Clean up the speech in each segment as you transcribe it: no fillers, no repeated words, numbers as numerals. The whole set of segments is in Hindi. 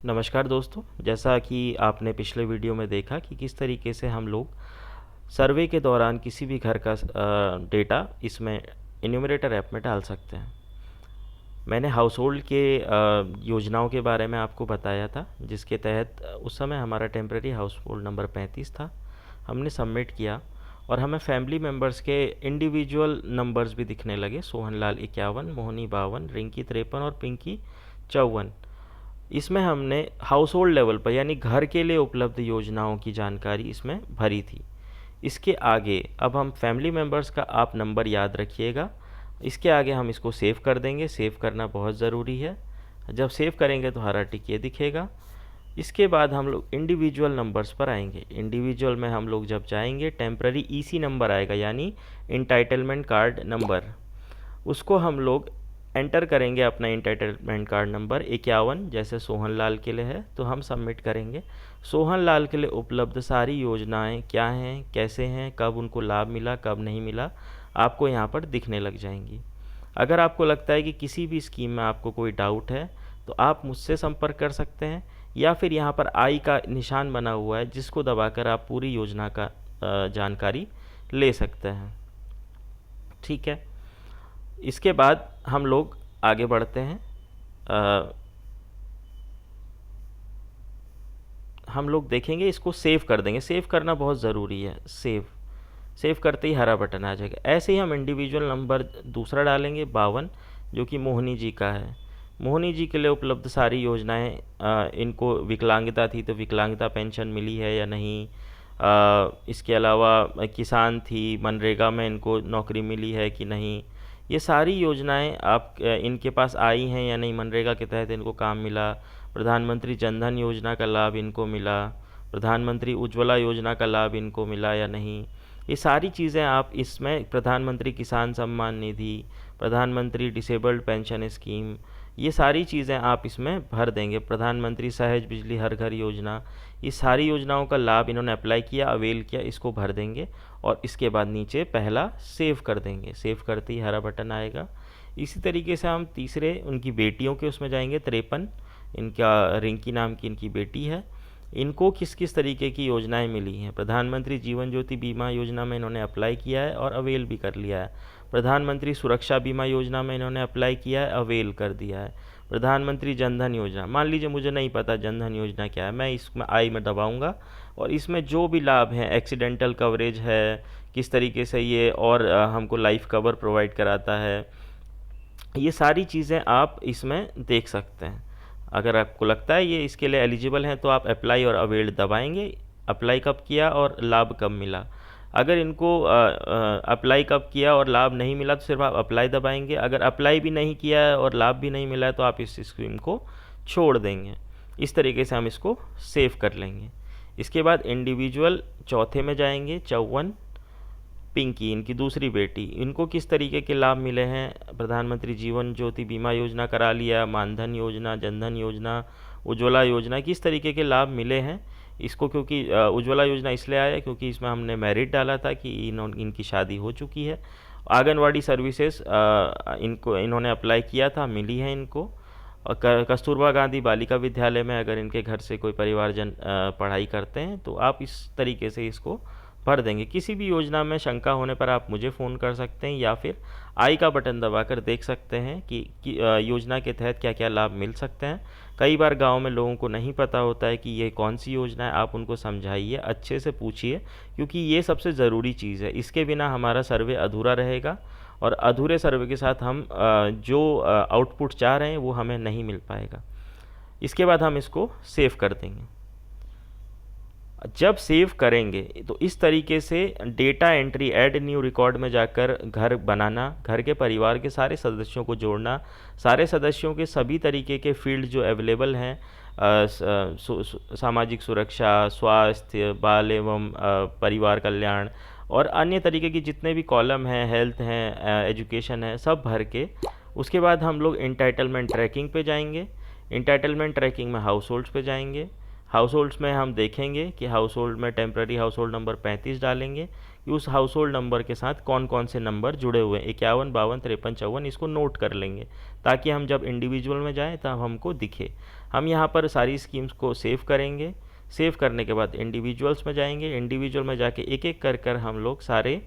नमस्कार दोस्तों, जैसा कि आपने पिछले वीडियो में देखा कि किस तरीके से हम लोग सर्वे के दौरान किसी भी घर का डेटा इसमें इन्यूमरेटर ऐप में डाल सकते हैं। मैंने हाउस होल्ड के योजनाओं के बारे में आपको बताया था, जिसके तहत उस समय हमारा टेम्प्रेरी हाउस होल्ड नंबर 35 था। हमने सबमिट किया और हमें फैमिली मेम्बर्स के इंडिविजुअल नंबर्स भी दिखने लगे। सोहनलाल 51, मोहनी 52, रिंकी 53 और पिंकी 54। इसमें हमने हाउस होल्ड लेवल पर यानी घर के लिए उपलब्ध योजनाओं की जानकारी इसमें भरी थी। इसके आगे अब हम फैमिली मेम्बर्स का आप नंबर याद रखिएगा। इसके आगे हम इसको सेव कर देंगे। सेव करना बहुत ज़रूरी है। जब सेव करेंगे तो हरा टिक ये दिखेगा। इसके बाद हम लोग इंडिविजुअल नंबर्स पर आएंगे। इंडिविजुअल में हम लोग जब जाएंगे, टेम्प्ररी ईसी नंबर आएगा यानी इंटाइटलमेंट कार्ड नंबर। उसको हम लोग एंटर करेंगे, अपना इंटाइटलमेंट कार्ड नंबर 51 जैसे सोहनलाल के लिए है, तो हम सबमिट करेंगे। सोहनलाल के लिए उपलब्ध सारी योजनाएं क्या हैं, कैसे हैं, कब उनको लाभ मिला, कब नहीं मिला, आपको यहाँ पर दिखने लग जाएंगी। अगर आपको लगता है कि किसी भी स्कीम में आपको कोई डाउट है तो आप मुझसे संपर्क कर सकते हैं, या फिर यहाँ पर आई का निशान बना हुआ है जिसको दबाकर आप पूरी योजना का जानकारी ले सकते हैं। ठीक है, इसके बाद हम लोग आगे बढ़ते हैं। हम लोग देखेंगे, इसको सेव कर देंगे। सेव करना बहुत ज़रूरी है। सेव करते ही हरा बटन आ जाएगा। ऐसे ही हम इंडिविजुअल नंबर दूसरा डालेंगे 52, जो कि मोहनी जी का है। मोहनी जी के लिए उपलब्ध सारी योजनाएं, इनको विकलांगता थी तो विकलांगता पेंशन मिली है या नहीं, इसके अलावा किसान थी, मनरेगा में इनको नौकरी मिली है कि नहीं, ये सारी योजनाएं आप इनके पास आई हैं या नहीं, मनरेगा के तहत इनको काम मिला, प्रधानमंत्री जनधन योजना का लाभ इनको मिला, प्रधानमंत्री उज्ज्वला योजना का लाभ इनको मिला या नहीं, ये सारी चीज़ें आप इसमें, प्रधानमंत्री किसान सम्मान निधि, प्रधानमंत्री डिसेबल्ड पेंशन स्कीम, ये सारी चीज़ें आप इसमें भर देंगे। प्रधानमंत्री सहज बिजली हर घर योजना, ये सारी योजनाओं का लाभ इन्होंने अप्लाई किया, अवेल किया, इसको भर देंगे और इसके बाद नीचे पहला सेव कर देंगे। सेव करते ही हरा बटन आएगा। इसी तरीके से हम तीसरे उनकी बेटियों के उसमें जाएंगे। 53, इनका रिंकी नाम की इनकी बेटी है। इनको किस किस तरीके की योजनाएं मिली हैं? प्रधानमंत्री जीवन ज्योति बीमा योजना में इन्होंने अप्लाई किया है और अवेल भी कर लिया है। प्रधानमंत्री सुरक्षा बीमा योजना में इन्होंने अप्लाई किया है, अवेल कर दिया है। प्रधानमंत्री जनधन योजना, मान लीजिए मुझे नहीं पता जनधन योजना क्या है, मैं इसमें आई में दबाऊंगा और इसमें जो भी लाभ हैं, एक्सीडेंटल कवरेज है, किस तरीके से ये और हमको लाइफ कवर प्रोवाइड कराता है, ये सारी चीज़ें आप इसमें देख सकते हैं। अगर आपको लगता है ये इसके लिए एलिजिबल हैं तो आप अप्लाई और अवेल दबाएंगे। अप्लाई कब किया और लाभ कब मिला। अगर इनको अप्लाई कब किया और लाभ नहीं मिला तो सिर्फ आप अप्लाई दबाएंगे। अगर अप्लाई भी नहीं किया है और लाभ भी नहीं मिला है तो आप इस स्कीम को छोड़ देंगे। इस तरीके से हम इसको सेव कर लेंगे। इसके बाद इंडिविजुअल चौथे में जाएंगे। 54, पिंकी इनकी दूसरी बेटी, इनको किस तरीके के लाभ मिले हैं? प्रधानमंत्री जीवन ज्योति बीमा योजना करा लिया, मानधन योजना, जनधन योजना, उज्ज्वला योजना, किस तरीके के लाभ मिले हैं इसको? क्योंकि उज्ज्वला योजना इसलिए आया क्योंकि इसमें हमने मेरिट डाला था कि इनकी शादी हो चुकी है। आंगनवाड़ी सर्विसेज इन्होंने अप्लाई किया था, मिली है इनको। और कस्तूरबा गांधी बालिका विद्यालय में अगर इनके घर से कोई परिवारजन पढ़ाई करते हैं तो आप इस तरीके से इसको भर देंगे। किसी भी योजना में शंका होने पर आप मुझे फ़ोन कर सकते हैं या फिर आई का बटन दबाकर देख सकते हैं कि योजना के तहत क्या क्या लाभ मिल सकते हैं। कई बार गांव में लोगों को नहीं पता होता है कि ये कौन सी योजना है। आप उनको समझाइए, अच्छे से पूछिए, क्योंकि ये सबसे ज़रूरी चीज़ है। इसके बिना हमारा सर्वे अधूरा रहेगा और अधूरे सर्वे के साथ हम जो आउटपुट चाह रहे हैं वो हमें नहीं मिल पाएगा। इसके बाद हम इसको सेव कर देंगे। जब सेव करेंगे तो इस तरीके से data entry, add new record में जाकर घर बनाना, घर के परिवार के सारे सदस्यों को जोड़ना, सारे सदस्यों के सभी तरीके के फील्ड जो अवेलेबल हैं, सामाजिक सुरक्षा, स्वास्थ्य, बाल एवं परिवार कल्याण और अन्य तरीके की जितने भी कॉलम हैं, हेल्थ हैं, एजुकेशन है, सब भर के उसके बाद हम लोग इंटाइटलमेंट ट्रैकिंग पे जाएंगे। इंटाइटलमेंट ट्रैकिंग में हाउस होल्ड्स पे जाएंगे। हाउस होल्ड्स में हम देखेंगे कि हाउस होल्ड में टेम्प्ररी हाउस होल्ड नंबर 35 डालेंगे, कि उस हाउस होल्ड नंबर के साथ कौन कौन से नंबर जुड़े हुए हैं, 51, 52, 53, 54, इसको नोट कर लेंगे ताकि हम जब इंडिविजुअल में जाएँ तब हमको दिखे। हम यहाँ पर सारी स्कीम्स को सेव करेंगे। सेव करने के बाद इंडिविजुअल्स में जाएंगे। इंडिविजुअल में जाके एक एक कर कर हम लोग सारे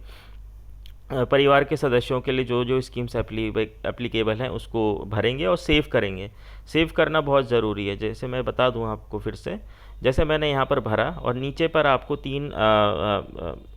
परिवार के सदस्यों के लिए जो जो स्कीम्स एप्लीकेबल हैं उसको भरेंगे और सेव करेंगे। सेव करना बहुत ज़रूरी है। जैसे मैं बता दूं आपको फिर से, जैसे मैंने यहाँ पर भरा और नीचे पर आपको तीन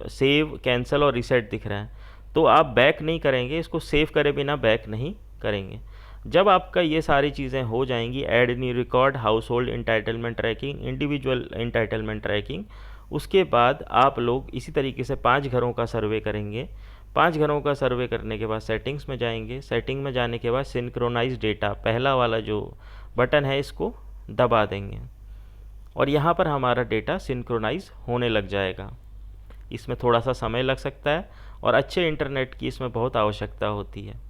सेव, कैंसिल और रीसेट दिख रहा है, तो आप बैक नहीं करेंगे, इसको सेव करे बिना बैक नहीं करेंगे। जब आपका ये सारी चीज़ें हो जाएंगी, add new record, household entitlement tracking, individual entitlement tracking, उसके बाद आप लोग इसी तरीके से 5 घरों का सर्वे करेंगे। 5 घरों का सर्वे करने के बाद सेटिंग्स में जाएंगे। सेटिंग में जाने के बाद सिंक्रोनाइज डेटा, पहला वाला जो बटन है इसको दबा देंगे और यहाँ पर हमारा डेटा सिंक्रोनाइज होने लग जाएगा। इसमें थोड़ा सा समय लग सकता है और अच्छे इंटरनेट की इसमें बहुत आवश्यकता होती है।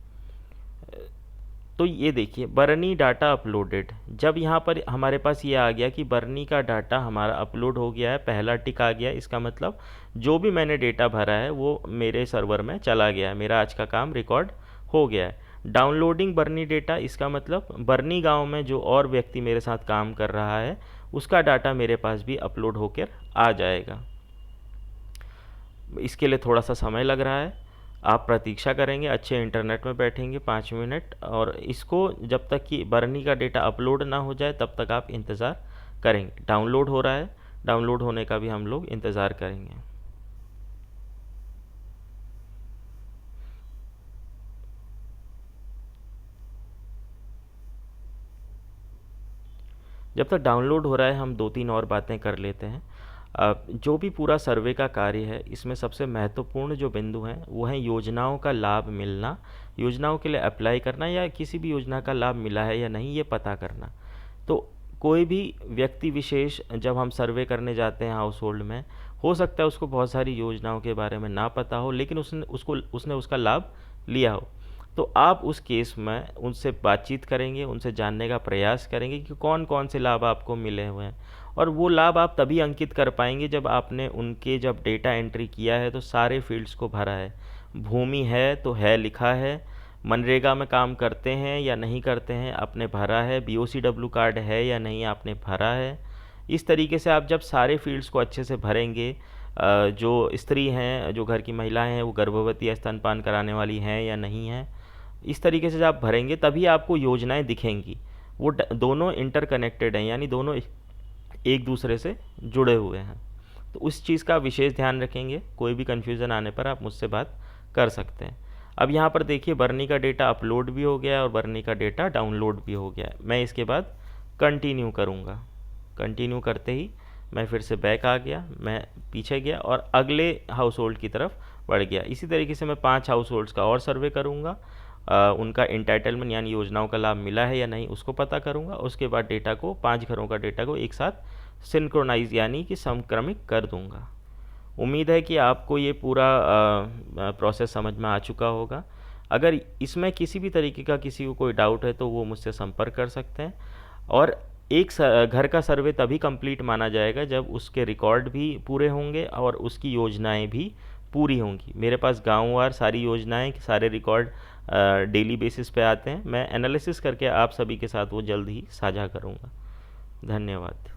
तो ये देखिए, बर्नी डाटा अपलोडेड, जब यहाँ पर हमारे पास ये आ गया कि बर्नी का डाटा हमारा अपलोड हो गया है, पहला टिक आ गया, इसका मतलब जो भी मैंने डेटा भरा है वो मेरे सर्वर में चला गया है, मेरा आज का काम रिकॉर्ड हो गया है। डाउनलोडिंग बर्नी डेटा, इसका मतलब बर्नी गांव में जो और व्यक्ति मेरे साथ काम कर रहा है उसका डाटा मेरे पास भी अपलोड होकर आ जाएगा। इसके लिए थोड़ा सा समय लग रहा है, आप प्रतीक्षा करेंगे, अच्छे इंटरनेट में बैठेंगे 5 मिनट, और इसको जब तक कि बर्नी का डेटा अपलोड ना हो जाए तब तक आप इंतज़ार करेंगे। डाउनलोड हो रहा है, डाउनलोड होने का भी हम लोग इंतज़ार करेंगे। जब तक डाउनलोड हो रहा है हम 2-3 और बातें कर लेते हैं। जो भी पूरा सर्वे का कार्य है इसमें सबसे महत्वपूर्ण जो बिंदु हैं वो हैं योजनाओं का लाभ मिलना, योजनाओं के लिए अप्लाई करना या किसी भी योजना का लाभ मिला है या नहीं ये पता करना। तो कोई भी व्यक्ति विशेष जब हम सर्वे करने जाते हैं हाउस होल्ड में, हो सकता है उसको बहुत सारी योजनाओं के बारे में ना पता हो लेकिन उसने उसका लाभ लिया हो। तो आप उस केस में उनसे बातचीत करेंगे, उनसे जानने का प्रयास करेंगे कि कौन कौन से लाभ आपको मिले हुए हैं, और वो लाभ आप तभी अंकित कर पाएंगे जब आपने उनके जब डेटा एंट्री किया है तो सारे फील्ड्स को भरा है। भूमि है तो है लिखा है, मनरेगा में काम करते हैं या नहीं करते हैं आपने भरा है, BOCW कार्ड है या नहीं आपने भरा है। इस तरीके से आप जब सारे फील्ड्स को अच्छे से भरेंगे, जो स्त्री हैं, जो घर की महिलाएं हैं, वो गर्भवती या स्तनपान कराने वाली हैं या नहीं हैं, इस तरीके से जब आप भरेंगे तभी आपको योजनाएं दिखेंगी। वो दोनों इंटरकनेक्टेड हैं, यानी दोनों एक दूसरे से जुड़े हुए हैं। तो उस चीज़ का विशेष ध्यान रखेंगे। कोई भी कन्फ्यूज़न आने पर आप मुझसे बात कर सकते हैं। अब यहाँ पर देखिए, बर्नी का डेटा अपलोड भी हो गया है और बर्नी का डेटा डाउनलोड भी हो गया है। मैं इसके बाद कंटिन्यू करूँगा। कंटिन्यू करते ही मैं फिर से बैक आ गया, मैं पीछे गया और अगले हाउस होल्ड की तरफ बढ़ गया। इसी तरीके से मैं 5 हाउस होल्ड्स का और सर्वे करूँगा, उनका इंटाइटलमेंट यानी योजनाओं का लाभ मिला है या नहीं उसको पता करूँगा। उसके बाद डेटा को, 5 घरों का डेटा को एक साथ सिंक्रोनाइज यानी कि समक्रमिक कर दूँगा। उम्मीद है कि आपको ये पूरा प्रोसेस समझ में आ चुका होगा। अगर इसमें किसी भी तरीके का किसी को कोई डाउट है तो वो मुझसे संपर्क कर सकते हैं। और एक घर का सर्वे तभी कंप्लीट माना जाएगा जब उसके रिकॉर्ड भी पूरे होंगे और उसकी योजनाएं भी पूरी होंगी। मेरे पास गांववार सारी योजनाएं, सारे रिकॉर्ड डेली बेसिस पे आते हैं। मैं एनालिसिस करके आप सभी के साथ वो जल्द ही साझा करूंगा। धन्यवाद।